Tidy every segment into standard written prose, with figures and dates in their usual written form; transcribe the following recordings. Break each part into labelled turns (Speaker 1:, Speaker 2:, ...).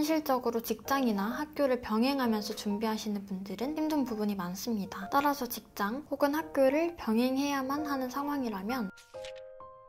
Speaker 1: 현실적으로 직장이나 학교를 병행하면서 준비하시는 분들은 힘든 부분이 많습니다. 따라서 직장 혹은 학교를 병행해야만 하는 상황이라면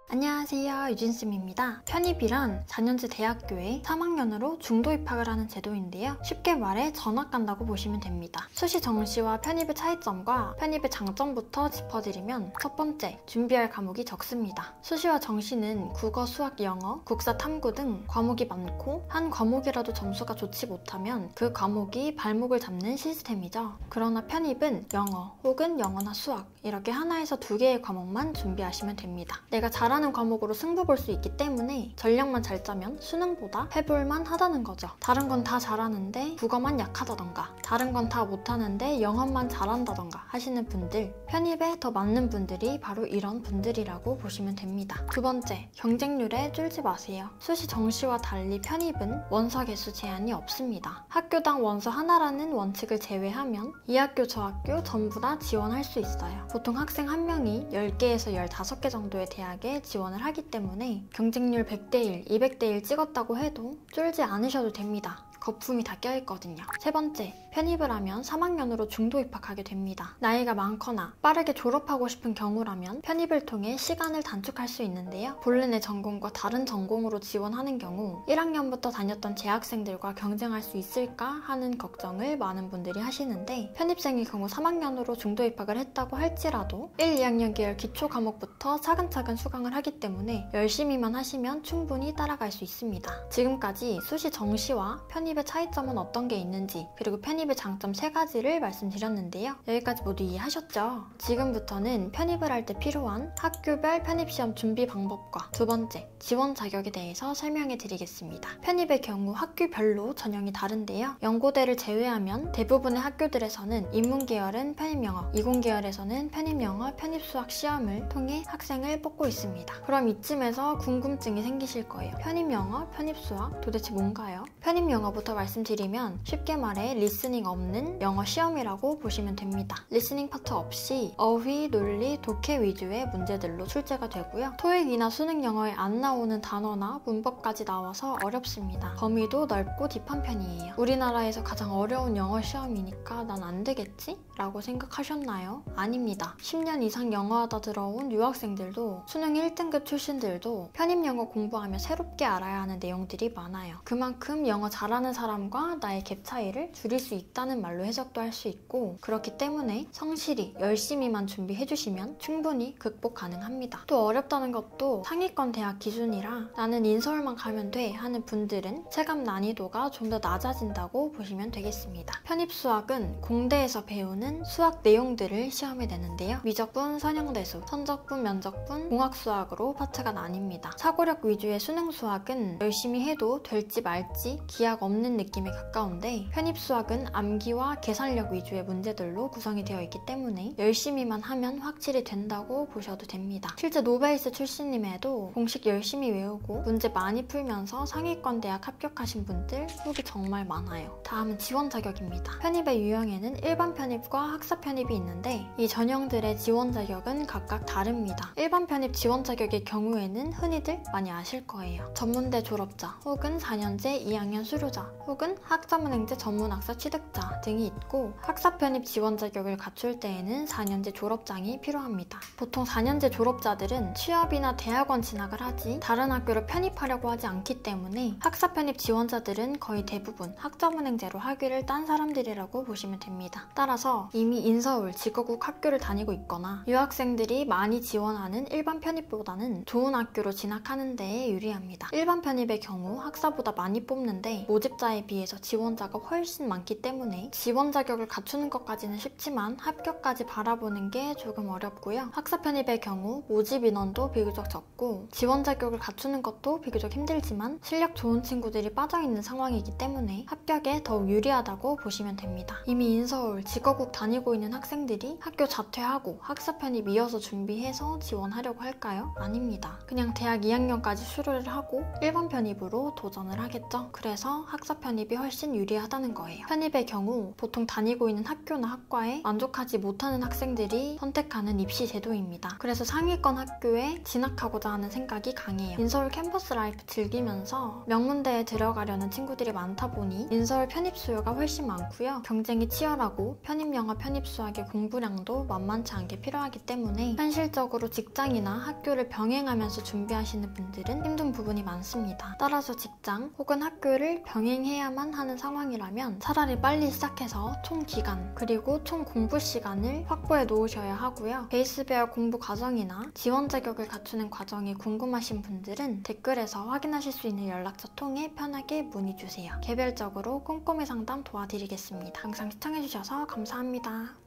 Speaker 1: 안녕하세요, 유진쌤입니다. 편입이란 4년제 대학교에 3학년으로 중도 입학을 하는 제도인데요. 쉽게 말해 전학 간다고 보시면 됩니다. 수시 정시와 편입의 차이점과 편입의 장점부터 짚어드리면 첫 번째, 준비할 과목이 적습니다. 수시와 정시는 국어, 수학, 영어, 국사, 탐구 등 과목이 많고 한 과목이라도 점수가 좋지 못하면 그 과목이 발목을 잡는 시스템이죠. 그러나 편입은 영어 혹은 영어나 수학 이렇게 하나에서 2개의 과목만 준비하시면 됩니다. 내가 잘하는 과목으로 승부 볼 수 있기 때문에 전략만 잘 짜면 수능보다 해볼만 하다는 거죠. 다른 건 다 잘하는데 국어만 약하다던가 다른 건 다 못하는데 영어만 잘한다던가 하시는 분들, 편입에 더 맞는 분들이 바로 이런 분들이라고 보시면 됩니다. 두 번째, 경쟁률에 쫄지 마세요. 수시 정시와 달리 편입은 원서 개수 제한이 없습니다. 학교당 원서 하나라는 원칙을 제외하면 이 학교 저 학교 전부 다 지원할 수 있어요. 보통 학생 한 명이 10개에서 15개 정도의 대학에 지원을 하기 때문에 경쟁률 100대1, 200대1 찍었다고 해도 쫄지 않으셔도 됩니다. 거품이 다 껴있거든요. 세 번째, 편입을 하면 3학년으로 중도 입학하게 됩니다. 나이가 많거나 빠르게 졸업하고 싶은 경우라면 편입을 통해 시간을 단축할 수 있는데요. 본래 전공과 다른 전공으로 지원하는 경우 1학년부터 다녔던 재학생들과 경쟁할 수 있을까 하는 걱정을 많은 분들이 하시는데 편입생의 경우 3학년으로 중도 입학을 했다고 할지라도 1, 2학년 계열 기초 과목부터 차근차근 수강을 하기 때문에 열심히만 하시면 충분히 따라갈 수 있습니다. 지금까지 수시 정시와 편입의 차이점은 어떤 게 있는지 그리고 편입의 장점 3가지를 말씀드렸는데요. 여기까지 모두 이해하셨죠? 지금부터는 편입을 할 때 필요한 학교별 편입시험 준비 방법과 두 번째, 지원 자격에 대해서 설명해 드리겠습니다. 편입의 경우 학교별로 전형이 다른데요. 연고대를 제외하면 대부분의 학교들에서는 인문계열은 편입영어, 이공계열에서는 편입영어, 편입수학 시험을 통해 학생을 뽑고 있습니다. 그럼 이쯤에서 궁금증이 생기실 거예요. 편입영어, 편입수학 도대체 뭔가요? 편입영어부터 말씀드리면 쉽게 말해 리스닝 없는 영어 시험이라고 보시면 됩니다. 리스닝 파트 없이 어휘, 논리, 독해 위주의 문제들로 출제가 되고요. 토익이나 수능 영어에 안 나오는 단어나 문법까지 나와서 어렵습니다. 범위도 넓고 딥한 편이에요. 우리나라에서 가장 어려운 영어 시험이니까 난 안 되겠지? 라고 생각하셨나요? 아닙니다. 10년 이상 영어하다 들어온 유학생들도 수능 1등급 출신들도 편입영어 공부하며 새롭게 알아야 하는 내용들이 많아요. 그만큼 영어 잘하는 사람과 나의 갭 차이를 줄일 수 있다는 말로 해석도 할 수 있고 그렇기 때문에 성실히 열심히만 준비해주시면 충분히 극복 가능합니다. 또 어렵다는 것도 상위권 대학 기준이라 나는 인서울만 가면 돼 하는 분들은 체감 난이도가 좀 더 낮아진다고 보시면 되겠습니다. 편입수학은 공대에서 배우는 수학 내용들을 시험에 내는데요. 미적분, 선형대수, 선적분, 면적분, 공학수학으로 파트가 나뉩니다. 사고력 위주의 수능 수학은 열심히 해도 될지 말지 기약 없는 느낌에 가까운데 편입수학은 암기와 계산력 위주의 문제들로 구성이 되어 있기 때문에 열심히만 하면 확실히 된다고 보셔도 됩니다. 실제 노베이스 출신님에도 공식 열심히 외우고 문제 많이 풀면서 상위권 대학 합격하신 분들 후기 정말 많아요. 다음은 지원 자격입니다. 편입의 유형에는 일반 편입과 학사 편입이 있는데 이 전형들의 지원 자격은 각각 다릅니다. 일반 편입 지원 자격의 경우에는 흔히들 많이 아실 거예요. 전문대 졸업자 혹은 4년제 2학년 수료자 혹은 학자문행제 전문학사 취득자 등이 있고 학사 편입 지원 자격을 갖출 때에는 4년제 졸업장이 필요합니다. 보통 4년제 졸업자들은 취업이나 대학원 진학을 하지 다른 학교를 편입하려고 하지 않기 때문에 학사 편입 지원자들은 거의 대부분 학자문행제로 학위를 딴 사람들이라고 보시면 됩니다. 따라서 이미 인서울, 직거국 학교를 다니고 있거나 유학생들이 많이 지원하는 일반 편입보다는 좋은 학교로 진학하는 데에 유리합니다. 일반 편입의 경우 학사보다 많이 뽑는데 모집자에 비해서 지원자가 훨씬 많기 때문에 지원 자격을 갖추는 것까지는 쉽지만 합격까지 바라보는 게 조금 어렵고요. 학사 편입의 경우 모집 인원도 비교적 적고 지원 자격을 갖추는 것도 비교적 힘들지만 실력 좋은 친구들이 빠져있는 상황이기 때문에 합격에 더욱 유리하다고 보시면 됩니다. 이미 인서울, 직거국 다니고 있는 학생들이 학교 자퇴하고 학사 편입 이어서 준비해서 지원하려고 할까요? 아닙니다. 그냥 대학 2학년까지 수료를 하고 일반 편입으로 도전을 하겠죠. 그래서 학사 학사 편입이 훨씬 유리하다는 거예요. 편입의 경우 보통 다니고 있는 학교나 학과에 만족하지 못하는 학생들이 선택하는 입시 제도입니다. 그래서 상위권 학교에 진학하고자 하는 생각이 강해요. 인서울 캠퍼스 라이프 즐기면서 명문대에 들어가려는 친구들이 많다 보니 인서울 편입 수요가 훨씬 많고요. 경쟁이 치열하고 편입영어, 편입수학의 공부량도 만만치 않게 필요하기 때문에 현실적으로 직장이나 학교를 병행하면서 준비하시는 분들은 힘든 부분이 많습니다. 따라서 직장 혹은 학교를 병행해야만 하는 상황이라면 차라리 빨리 시작해서 총 기간 그리고 총 공부 시간을 확보해 놓으셔야 하고요. 베이스베어 공부 과정이나 지원 자격을 갖추는 과정이 궁금하신 분들은 댓글에서 확인하실 수 있는 연락처 통해 편하게 문의 주세요. 개별적으로 꼼꼼히 상담 도와드리겠습니다. 항상 시청해주셔서 감사합니다.